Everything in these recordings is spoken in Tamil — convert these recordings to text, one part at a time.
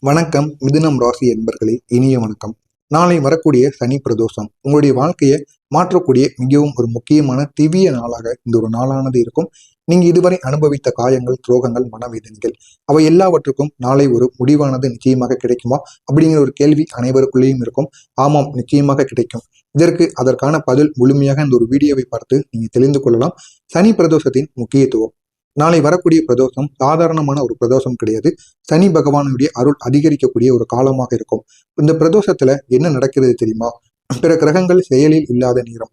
வணக்கம். மிதுனம் ராசி என்பர்களே, இனிய வணக்கம். நாளை வரக்கூடிய சனி பிரதோஷம் உங்களுடைய வாழ்க்கையை மாற்றக்கூடிய மிகவும் ஒரு முக்கியமான திவ்ய நாளாக இந்த ஒரு நாளானது இருக்கும். நீங்க இதுவரை அனுபவித்த காயங்கள், துரோகங்கள், மனவேதனைகள் அவை எல்லாவற்றுக்கும் நாளை ஒரு முடிவானது நிச்சயமாக கிடைக்குமா அப்படிங்கிற ஒரு கேள்வி அனைவருக்குள்ளேயும் இருக்கும். ஆமாம், நிச்சயமாக கிடைக்கும். அதற்கான பதில் முழுமையாக இந்த ஒரு வீடியோவை பார்த்து நீங்க தெரிந்து கொள்ளலாம். சனி பிரதோஷத்தின் முக்கியத்துவம். நாளை வரக்கூடிய பிரதோஷம் சாதாரணமான ஒரு பிரதோஷம் கிடையாது. சனி பகவானுடைய அருள் அதிகரிக்கக்கூடிய ஒரு காலமாக இருக்கும். இந்த பிரதோஷத்துல என்ன நடக்கிறது தெரியுமா? பிற கிரகங்கள் செயலில் இல்லாத நேரம்.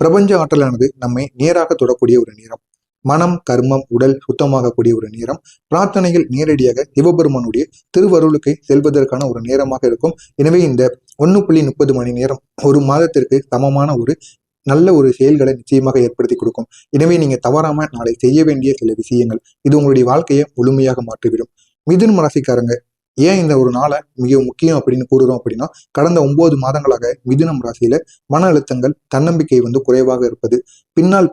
பிரபஞ்ச ஆற்றலானது நம்மை நேராக தொடக்கூடிய ஒரு நேரம். மனம், கர்மம், உடல் சுத்தமாகக்கூடிய ஒரு நேரம். பிரார்த்தனைகள் நேரடியாக சிவபெருமானுடைய திருவருளுக்கு செல்வதற்கான ஒரு நேரமாக இருக்கும். எனவே இந்த 1.30 மணி நேரம் ஒரு மாதத்திற்கு சமமான ஒரு நல்ல ஒரு செயல்களை நிச்சயமாக ஏற்படுத்தி கொடுக்கும். எனவே நீங்க தவறாம நாளை செய்ய வேண்டிய சில விஷயங்கள் இது உங்களுடைய வாழ்க்கையை முழுமையாக மாற்றிவிடும். மிதுனம் ராசிக்காரங்க ஏன் இந்த ஒரு நாளை மிக முக்கியம் அப்படின்னு கூறுறோம் அப்படின்னா, கடந்த 9 மாதங்களாக மிதுனம் ராசியில மன அழுத்தங்கள், தன்னம்பிக்கை குறைவாக இருப்பது, பின்னால்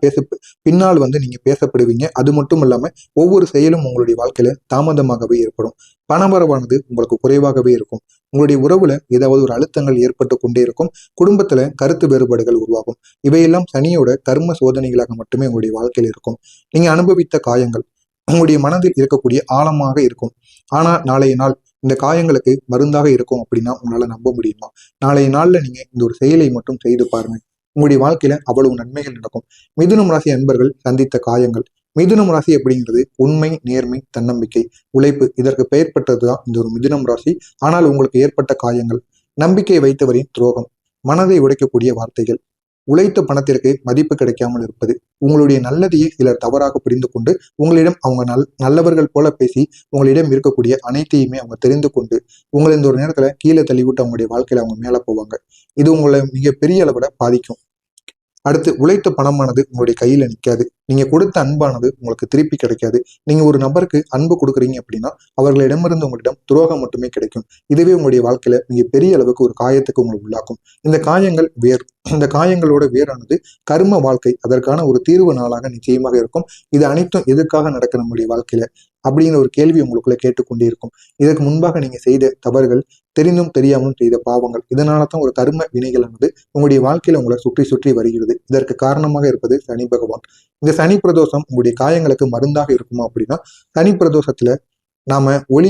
நீங்க பேசப்படுவீங்க. அது மட்டும் இல்லாம ஒவ்வொரு செயலும் உங்களுடைய வாழ்க்கையில தாமதமாகவே ஏற்படும். பணவரவானது உங்களுக்கு குறைவாகவே இருக்கும். உங்களுடைய உறவுல ஏதாவது ஒரு அழுத்தங்கள் ஏற்பட்டு கொண்டே இருக்கும். குடும்பத்துல கருத்து வேறுபாடுகள் உருவாகும். இவையெல்லாம் சனியோட கர்ம சோதனைகளாக மட்டுமே உங்களுடைய வாழ்க்கையில் இருக்கும். நீங்க அனுபவித்த காயங்கள் உங்களுடைய மனதில் இருக்கக்கூடிய ஆழமாக இருக்கும். ஆனா நாளைய நாள் இந்த காயங்களுக்கு மருந்தாக இருக்கும் அப்படின்னா உங்களால நம்ப முடியுமா? நாளைய நாள்ல நீங்க இந்த ஒரு செயலை மட்டும் செய்து பாருங்க. உங்களுடைய வாழ்க்கையில அவ்வளவு நன்மைகள் நடக்கும். மிதுனம் ராசி அன்பர்கள் சந்தித்த காயங்கள். மிதுனம் ராசி அப்படிங்கிறது உண்மை, நேர்மை, தன்னம்பிக்கை, உழைப்பு இதற்கு பெயர் பெற்றதுதான் இந்த ஒரு மிதுனம் ராசி. ஆனால் உங்களுக்கு ஏற்பட்ட காயங்கள், நம்பிக்கை வைத்தவரின் துரோகம், மனதை உடைக்கக்கூடிய வார்த்தைகள், உழைத்த பணத்திற்கு மதிப்பு கிடைக்காமல் இருப்பது, உங்களுடைய நல்லதையே சிலர் தவறாக புரிந்து கொண்டு உங்களிடம் அவங்க நல்லவர்கள் போல பேசி உங்களிடம் இருக்கக்கூடிய அனைத்தையுமே அவங்க தெரிந்து கொண்டு உங்களை இந்த ஒரு நேரத்துல கீழே தள்ளிவிட்டு அவங்களுடைய வாழ்க்கையில அவங்க மேல போவாங்க. இது உங்களை மிக பெரிய அளவுல பாதிக்கும். அடுத்து, உழைத்த பணமானது உங்களுடைய கையில நிற்காது. நீங்க கொடுத்த அன்பானது உங்களுக்கு திருப்பி கிடைக்காது. நீங்க ஒரு நபருக்கு அன்பு கொடுக்குறீங்க அப்படின்னா அவர்களிடமிருந்து உங்களிடம் துரோகம் மட்டுமே கிடைக்கும். இதுவே உங்களுடைய வாழ்க்கையில மிக பெரிய அளவுக்கு ஒரு காயத்துக்கு உங்களை உள்ளாக்கும். இந்த காயங்களோட வேறானது கர்ம வாழ்க்கை. அதற்கான ஒரு தீர்வு நாளாக நிச்சயமாக இருக்கும். இது அனைத்தும் எதுக்காக நடக்க நம்முடைய வாழ்க்கையில அப்படிங்கிற ஒரு கேள்வி உங்களுக்குள்ள கேட்டுக்கொண்டே இருக்கும். இதற்கு முன்பாக நீங்க செய்த தவறுகள், தெரிந்தும் தெரியாமலும் செய்த பாவங்கள், இதனால தான் ஒரு கர்ம வினைகளானது உங்களுடைய வாழ்க்கையில உங்களை சுற்றி சுற்றி வருகிறது. இதற்கு காரணமாக இருப்பது சனி பகவான். இந்த சனி பிரதோஷம் உங்களுடைய காயங்களுக்கு மருந்தாக இருக்குமா அப்படின்னா, சனி பிரதோஷத்துல நாம ஒளி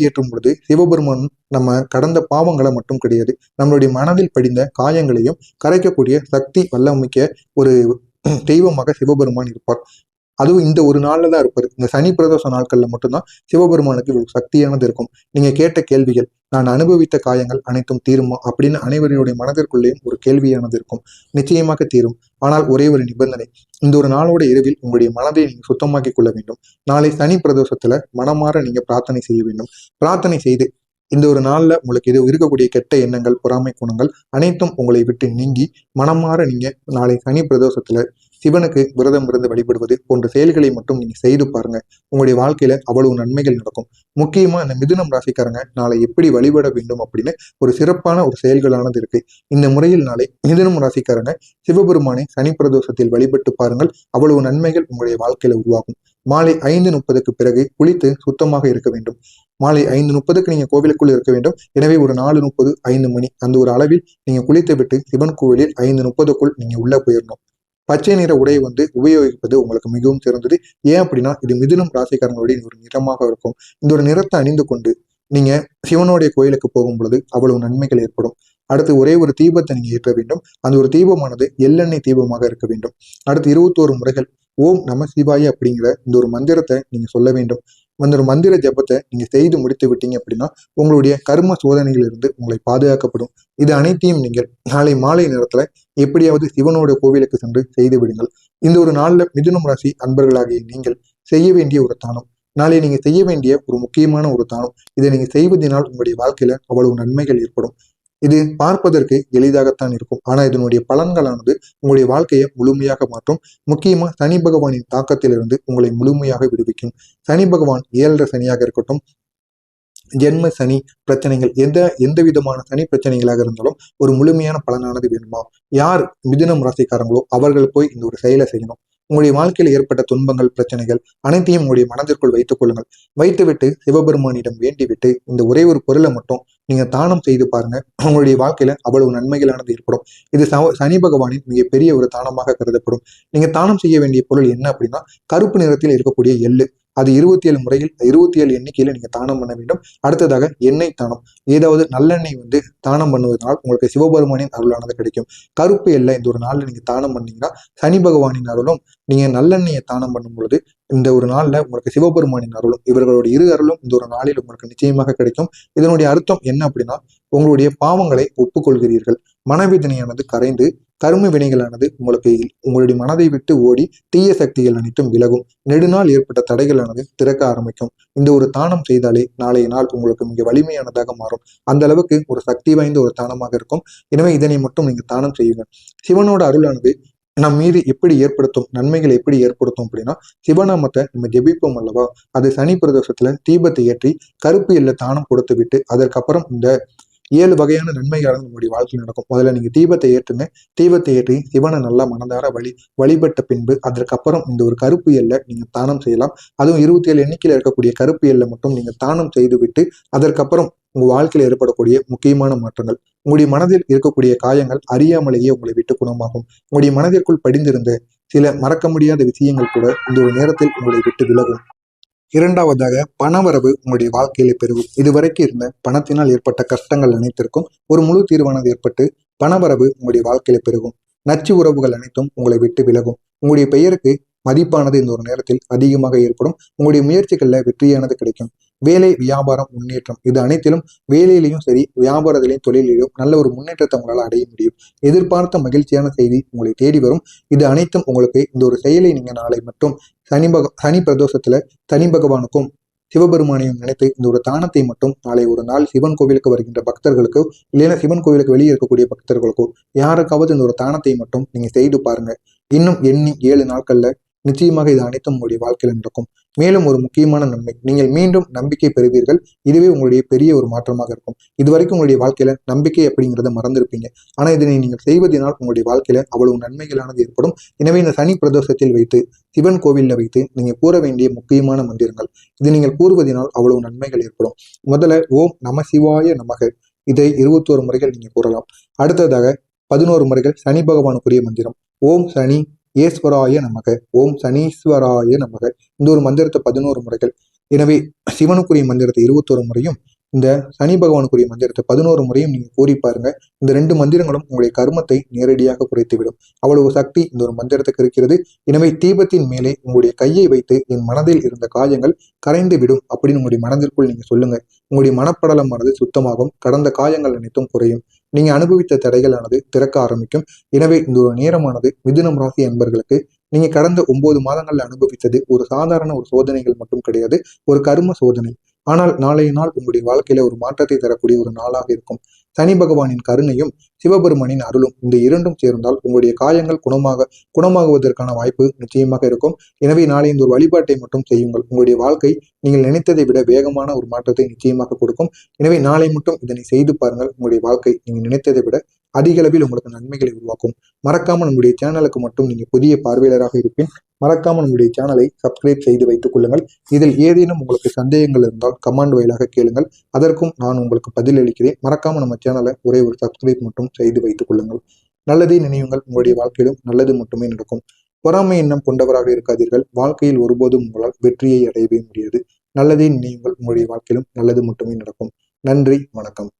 ஏற்றும் பொழுது சிவபெருமான் நம்ம கடந்த பாவங்களை மட்டும் கிடையாது, நம்மளுடைய மனதில் படிந்த காயங்களையும் கரைக்கக்கூடிய சக்தி வல்லமிக்க ஒரு தெய்வமாக சிவபெருமான் இருப்பார். அதுவும் இந்த ஒரு நாள்ல தான் இருப்பாரு. இந்த சனி பிரதோஷ நாட்கள்ல மட்டும்தான் சிவபெருமானுக்கு ஒரு சக்தியானது இருக்கும். நீங்க கேட்ட கேள்விகள், நான் அனுபவித்த காயங்கள் அனைத்தும் தீருமா அப்படின்னு அனைவருடைய மனதிற்குள்ளேயும் ஒரு கேள்வியானது இருக்கும். நிச்சயமாக தீரும். ஆனால் ஒரே ஒரு நிபந்தனை, இந்த ஒரு நாளோட இரவில் உங்களுடைய மனதை நீங்க சுத்தமாக்கி கொள்ள வேண்டும். நாளை சனி பிரதோஷத்துல மனமாற நீங்க பிரார்த்தனை செய்ய வேண்டும். பிரார்த்தனை செய்து இந்த ஒரு நாள்ல உங்களுக்கு இது இருக்கக்கூடிய கெட்ட எண்ணங்கள், பொறாமை குணங்கள் அனைத்தும் உங்களை விட்டு நீங்கி மனமாற நீங்க நாளை சனி பிரதோஷத்துல சிவனுக்கு விரதம் இருந்து வழிபடுவது போன்ற செயல்களை மட்டும் நீங்க செய்து பாருங்க. உங்களுடைய வாழ்க்கையில அவ்வளவு நன்மைகள் நடக்கும். முக்கியமா இந்த மிதுனம் ராசிக்காரங்க நாளை எப்படி வழிபட வேண்டும் அப்படின்னு ஒரு சிறப்பான ஒரு செயல்களானது இருக்கு. இந்த முறையில் நாளை மிதுனம் ராசிக்காரங்க சிவபெருமானை சனி பிரதோஷத்தில் வழிபட்டு பாருங்கள். அவ்வளவு நன்மைகள் உங்களுடைய வாழ்க்கையில உருவாகும். மாலை 5:30 பிறகு குளித்து சுத்தமாக இருக்க வேண்டும். மாலை 5:30 நீங்க கோவிலுக்குள் இருக்க வேண்டும். எனவே ஒரு 4:30, 5 மணி அந்த ஒரு அளவில் நீங்க குளித்து விட்டு சிவன் கோவிலில் 5:30க்குள் நீங்க உள்ள போயிடணும். பச்சை நிற உடை உபயோகிப்பது உங்களுக்கு மிகவும் சிறந்தது. ஏன் அப்படின்னா இது மிதுனம் ராசிக்காரங்களுடைய ஒரு நிறமாக இருக்கும். இந்த ஒரு நிறத்தை அணிந்து கொண்டு நீங்க சிவனுடைய கோயிலுக்கு போகும் பொழுது அவ்வளவு நன்மைகள் ஏற்படும். அடுத்து ஒரே ஒரு தீபத்தை நீங்க ஏற்ற வேண்டும். அந்த ஒரு தீபமானது எள்ளெண்ணெய் தீபமாக இருக்க வேண்டும். அடுத்து 21 முறைகள் ஓம் நம சிவாய அப்படிங்கிற இந்த ஒரு மந்திரத்தை நீங்க சொல்ல வேண்டும். அந்த ஒரு மந்திர ஜபத்தை நீங்க செய்து முடித்து விட்டீங்க அப்படின்னா உங்களுடைய கர்ம சோதனைகளிலிருந்து உங்களை பாதுகாக்கப்படும். இது அனைத்தையும் நீங்கள் நாளை மாலை நேரத்துல எப்படியாவது சிவனோட கோவிலுக்கு சென்று செய்து விடுங்கள். இந்த ஒரு நாள்ல மிதுனம் ராசி அன்பர்களாகிய நீங்கள் செய்ய வேண்டிய ஒரு தானம், நாளை நீங்க செய்ய வேண்டிய ஒரு முக்கியமான ஒரு தானம். இதை நீங்க செய்வதனால் உங்களுடைய வாழ்க்கையில அவ்வளவு நன்மைகள் ஏற்படும். இது பார்ப்பதற்கு எளிதாகத்தான் இருக்கும். ஆனா இதனுடைய பலன்களானது உங்களுடைய வாழ்க்கையை முழுமையாக மாற்றும். முக்கியமா சனி பகவானின் தாக்கத்திலிருந்து உங்களை முழுமையாக விடுவிக்கும். சனி பகவான் 7.5 சனியாக இருக்கட்டும், ஜென்ம சனி பிரச்சனைகள், எந்த விதமான சனி பிரச்சனைகளாக இருந்தாலும் ஒரு முழுமையான பலனானது வேணுமா? யார் மிதுனம் ராசிக்காரங்களோ அவர்கள் போய் இந்த ஒரு செயலை செய்யணும். உங்களுடைய வாழ்க்கையில் ஏற்பட்ட துன்பங்கள், பிரச்சனைகள் அனைத்தையும் உங்களுடைய மனதிற்குள் வைத்துக் கொள்ளுங்கள். வைத்துவிட்டு சிவபெருமானிடம் வேண்டிவிட்டு இந்த ஒரே ஒரு பொருளை மட்டும் நீங்க தானம் செய்து பாருங்க. உங்களுடைய வாழ்க்கையில அவ்வளவு நன்மைகளானது ஏற்படும். இது சனி பகவானின் மிகப்பெரிய ஒரு தானமாக கருதப்படும். நீங்க தானம் செய்ய வேண்டிய பொருள் என்ன அப்படின்னா, கருப்பு நிறத்தில் இருக்கக்கூடிய எள்ளு. அது 27 முறையில் 27 எண்ணிக்கையில நீங்க தானம் பண்ண வேண்டும். அடுத்ததாக எண்ணெய் தானம். ஏதாவது நல்லெண்ணெய் தானம் பண்ணுவதனால் உங்களுக்கு சிவபெருமானின் அருளானது கிடைக்கும். கருப்பு எல்லை இந்த ஒரு நாள்ல நீங்க தானம் பண்ணீங்கன்னா சனி பகவானின் அருளும், நீங்க நல்லெண்ணெயை தானம் பண்ணும் பொழுது இந்த ஒரு நாள்ல உங்களுக்கு சிவபெருமானின் அருளும், இவர்களுடைய இரு அருளும் இந்த ஒரு நாளில் உங்களுக்கு நிச்சயமாக கிடைக்கும். இதனுடைய அர்த்தம் என்ன அப்படின்னா, உங்களுடைய பாவங்களை ஒப்புக்கொள்கிறீர்கள். மனவேதனையானது கரைந்து கரும வினைகளானது உங்களுடைய மனதை விட்டு ஓடி தீய சக்திகள் அனைத்தும் விலகும். நெடுநாள் ஏற்பட்ட தடைகளானது திறக்க ஆரம்பிக்கும். இந்த ஒரு தானம் செய்தாலே நாளைய நாள் உங்களுக்கு மிக வலிமையானதாக மாறும். அந்த அளவுக்கு ஒரு சக்தி வாய்ந்த ஒரு தானமாக இருக்கும். எனவே இதனை மட்டும் நீங்க தானம் செய்யுங்க. சிவனோட அருளானது நம் மீது எப்படி ஏற்படுத்தும், நன்மைகளை எப்படி ஏற்படுத்தும் அப்படின்னா, சிவநாமத்தை நம்ம ஜெபிப்போம் அல்லவா, அது சனி பிரதோஷத்துல தீபத்தை ஏற்றி கருப்பு எல்லை தானம் கொடுத்து விட்டு அதற்கப்புறம் இந்த 7 வகையான நன்மைகளாக நம்முடைய வாழ்க்கையில் நடக்கும். முதல்ல நீங்க தீபத்தை ஏற்றுங்க. தீபத்தை ஏற்றி சிவனை நல்லா மனதார வழிபட்ட பின்பு அதற்கப்புறம் இந்த ஒரு கருப்பு எல்லை நீங்க தானம் செய்யலாம். அதுவும் 27 எண்ணிக்கையில் இருக்கக்கூடிய கருப்பு எல்லை மட்டும் நீங்க தானம் செய்து விட்டு அதற்கப்புறம் உங்க வாழ்க்கையில் ஏற்படக்கூடிய முக்கியமான மாற்றங்கள், உங்களுடைய மனதில் இருக்கக்கூடிய காயங்கள் அறியாமலேயே உங்களை விட்டு குணமாகும். உங்களுடைய மனதிற்குள் படிந்திருந்த சில மறக்க முடியாத விஷயங்கள் கூட இந்த ஒரு நேரத்தில் உங்களை விட்டு விலகும். இரண்டாவதாக, பணவரவு உங்களுடைய வாழ்க்கையில பெருகும். இதுவரைக்கும் இருந்த பணத்தினால் ஏற்பட்ட கஷ்டங்கள் அனைத்திற்கும் ஒரு முழு தீர்வானது ஏற்பட்டு பணவரவு உங்களுடைய வாழ்க்கையில பெருகும். நச்சு உறவுகள் அனைத்தும் உங்களை விட்டு விலகும். உங்களுடைய பெயருக்கு மதிப்பானது இந்த ஒரு நேரத்தில் அதிகமாக ஏற்படும். உங்களுடைய முயற்சிகள்ல வெற்றியானது கிடைக்கும். வேலை, வியாபாரம், முன்னேற்றம் இது அனைத்திலும் வேலையிலையும் சரி, வியாபாரத்திலையும், தொழிலையும் நல்ல ஒரு முன்னேற்றத்தை உங்களால் அடைய முடியும். எதிர்பார்த்த மகிழ்ச்சியான செய்தி உங்களை தேடி வரும். இது அனைத்தும் உங்களுக்கு இந்த ஒரு செயலை நீங்க நாளை மட்டும் சனி பிரதோஷத்துல சனி பகவானுக்கும் சிவபெருமானையும் நினைத்து இந்த ஒரு தானத்தை மட்டும் நாளை ஒரு நாள் சிவன் கோவிலுக்கு வருகின்ற பக்தர்களுக்கோ இல்லைன்னா சிவன் கோவிலுக்கு வெளியே இருக்கக்கூடிய பக்தர்களுக்கோ யாருக்காவது இந்த ஒரு தானத்தை மட்டும் நீங்க செய்து பாருங்க. இன்னும் எண்ணி 7 நாட்கள்ல நிச்சயமாக இது அனைத்தும் உங்களுடைய வாழ்க்கையில் நடக்கும். மேலும் ஒரு முக்கியமான நன்மை, நீங்கள் மீண்டும் நம்பிக்கை பெறுவீர்கள். இதுவே உங்களுடைய பெரிய ஒரு மாற்றமாக இருக்கும். இதுவரைக்கும் உங்களுடைய வாழ்க்கையில நம்பிக்கை அப்படிங்கிறத மறந்துருப்பீங்க. ஆனா இதனை நீங்கள் செய்வதனால் உங்களுடைய வாழ்க்கையில அவ்வளவு நன்மைகளானது ஏற்படும். எனவே இந்த சனி பிரதோஷத்தில் வைத்து சிவன் கோவில்ல வைத்து நீங்க கூற வேண்டிய முக்கியமான மந்திரங்கள், இது நீங்கள் கூறுவதனால் அவ்வளவு நன்மைகள் ஏற்படும். முதல்ல ஓம் நம சிவாய நமக, இதை 21 முறைகள் நீங்க கூறலாம். அடுத்ததாக 11 முறைகள் சனி பகவானுக்குரிய மந்திரம், ஓம் சனி ஈஸ்வராய நமக, ஓம் சனீஸ்வராய நமக. இந்த ஒரு மந்திரத்தை 11 முறைகள். எனவே சிவனுக்குரிய மந்திரத்தை 21 முறையும், இந்த சனி பகவானுக்குரிய மந்திரத்தை 11 முறையும் நீங்க கூறி பாருங்க. இந்த 2 மந்திரங்களும் உங்களுடைய கர்மத்தை நேரடியாக குறைத்துவிடும். அவ்வளவு சக்தி இந்த ஒரு மந்திரத்துக்கு இருக்கிறது. எனவே தீபத்தின் மேலே உங்களுடைய கையை வைத்து என் மனதில் இருந்த காயங்கள் கரைந்து விடும் அப்படின்னு உங்களுடைய மனதிற்குள் நீங்க சொல்லுங்க. உங்களுடைய மனப்படலமானது சுத்தமாகும். கடந்த காயங்கள் அனைத்தும் குறையும். நீங்க அனுபவித்த தடைகளானது திறக்க ஆரம்பிக்கும். எனவே இந்த ஒரு நேரமானது மிதுனம் ராசி அன்பர்களுக்கு நீங்க கடந்த 9 மாதங்கள்ல அனுபவித்தது ஒரு சாதாரண ஒரு சோதனைகள் மட்டும் கிடையாது, ஒரு கர்ம சோதனை. ஆனால் நாளைய நாள் உங்களுடைய வாழ்க்கையில ஒரு மாற்றத்தை தரக்கூடிய ஒரு நாளாக இருக்கும். சனி பகவானின் கருணையும் சிவபெருமானின் அருளும் இந்த இரண்டும் சேர்ந்தால் உங்களுடைய காயங்கள் குணமாகுவதற்கான வாய்ப்பு நிச்சயமாக இருக்கும். எனவே நாளை இந்த ஒரு வழிபாட்டை மட்டும் செய்யுங்கள். உங்களுடைய வாழ்க்கை நீங்கள் நினைத்ததை விட வேகமான ஒரு மாற்றத்தை நிச்சயமாக கொடுக்கும். எனவே நாளை மட்டும் இதனை செய்து பாருங்கள். உங்களுடைய வாழ்க்கை நீங்க நினைத்ததை விட அதிக அளவில் உங்களுக்கு நன்மைகளை உருவாக்கும். மறக்காம நம்முடைய சேனலுக்கு மட்டும் நீங்க புதிய பார்வையாளராக இருப்பேன். மறக்காம நம்முடைய சேனலை சப்ஸ்கிரைப் செய்து வைத்துக் கொள்ளுங்கள். இதில் ஏதேனும் உங்களுக்கு சந்தேகங்கள் இருந்தால் கமெண்ட் வாயிலாக கேளுங்கள். அதற்கும் நான் உங்களுக்கு பதில் அளிக்கிறேன். மறக்காம நம்ம சேனலை ஒரே ஒரு சப்ஸ்கிரைப் மட்டும் செய்து வைத்துக் கொள்ளுங்கள். நல்லதை நினைவுங்கள். உங்களுடைய வாழ்க்கையிலும் நல்லது மட்டுமே நடக்கும். பொறாமை எண்ணம் கொண்டவராக இருக்காதீர்கள். வாழ்க்கையில் ஒருபோதும் உங்களால் வெற்றியை அடையவே முடியாது. நல்லதை நினைவுங்கள். உங்களுடைய வாழ்க்கையிலும் நல்லது மட்டுமே நடக்கும். நன்றி, வணக்கம்.